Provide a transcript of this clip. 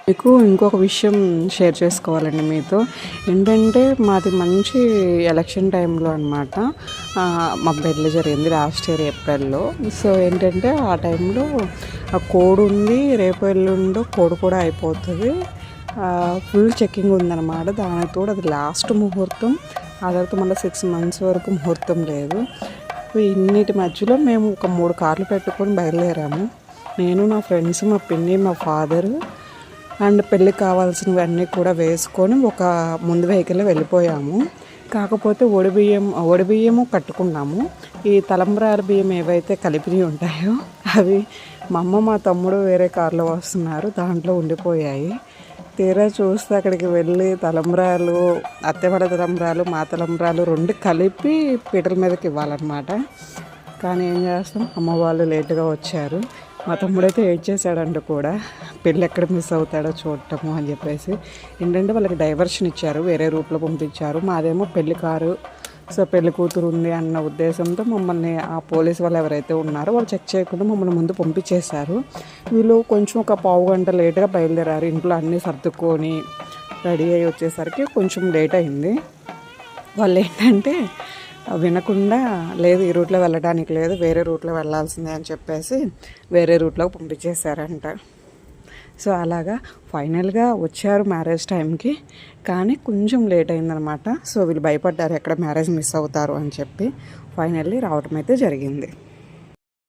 మీకు ఇంకొక విషయం షేర్ చేసుకోవాలండి మీతో. ఏంటంటే మాది మంచి ఎలక్షన్ టైంలో అనమాట. మా పెళ్ళి జరిగింది లాస్ట్ ఇయర్ ఏప్రిల్లో. సో ఏంటంటే ఆ టైంలో ఆ కోడ్ ఉంది, రేపు ఎల్లుండో కోడ్ కూడా అయిపోతుంది. ఫుల్ చెక్కింగ్ ఉందన్నమాట. దానితో అది లాస్ట్ ముహూర్తం. ఆ తర్వాత మళ్ళీ 6 months వరకు ముహూర్తం లేదు. ఇన్నిటి మధ్యలో మేము ఒక 3 కార్లు పెట్టుకొని బయలుదేరాము. నేను, నా ఫ్రెండ్స్, మా పిన్ని, మా ఫాదరు అండ్ పెళ్ళికి కావాల్సినవన్నీ కూడా వేసుకొని ఒక ముందు వెహికల్లో వెళ్ళిపోయాము. కాకపోతే ఒడిబియ్యము కట్టుకున్నాము. ఈ తలంబ్రాల బియ్యం ఏవైతే కలిపినవి ఉంటాయో అవి మా అమ్మ, మా తమ్ముడు వేరే కారులో వస్తున్నారు, దాంట్లో ఉండిపోయాయి. తీరా చూస్తే అక్కడికి వెళ్ళి తలంబ్రాలు, అత్తెవాళ్ళ తలంబ్రాలు, మా తలంబ్రాలు 2 కలిపి పీటల మీదకి ఇవ్వాలన్నమాట. కానీ ఏం చేస్తాం, అమ్మ వాళ్ళు లేటుగా వచ్చారు. మా తమ్ముడైతే ఏడ్చేసాడంట కూడా, పెళ్ళి ఎక్కడ మిస్ అవుతాడో చూడటము అని చెప్పేసి. ఏంటంటే వాళ్ళకి డైవర్షన్ ఇచ్చారు, వేరే రూట్లో పంపించారు. మాదేమో పెళ్లి కారు. సో పెళ్లి కూతురు ఉంది అన్న ఉద్దేశంతో మమ్మల్ని ఆ పోలీసు వాళ్ళు ఎవరైతే ఉన్నారో వాళ్ళు చెక్ చేయకుండా మమ్మల్ని ముందు పంపించేశారు. వీళ్ళు కొంచెం ఒక పావు గంట లేట్గా బయలుదేరారు. ఇంట్లో అన్నీ సర్దుకొని రెడీ అయ్యి వచ్చేసరికి కొంచెం లేట్ అయింది. వాళ్ళు ఏంటంటే వినకుండా, లేదు ఈ రూట్లో వెళ్ళడానికి లేదు, వేరే రూట్లో వెళ్ళాల్సిందే అని చెప్పేసి వేరే రూట్లోకి పంపించేశారంట. సో అలాగా ఫైనల్గా వచ్చారు మ్యారేజ్ టైంకి. కానీ కొంచెం లేట్ అయిందనమాట. సో వీళ్ళు భయపడ్డారు ఎక్కడ మ్యారేజ్ మిస్ అవుతారు అని చెప్పి. ఫైనల్లీ రావటం అయితే జరిగింది.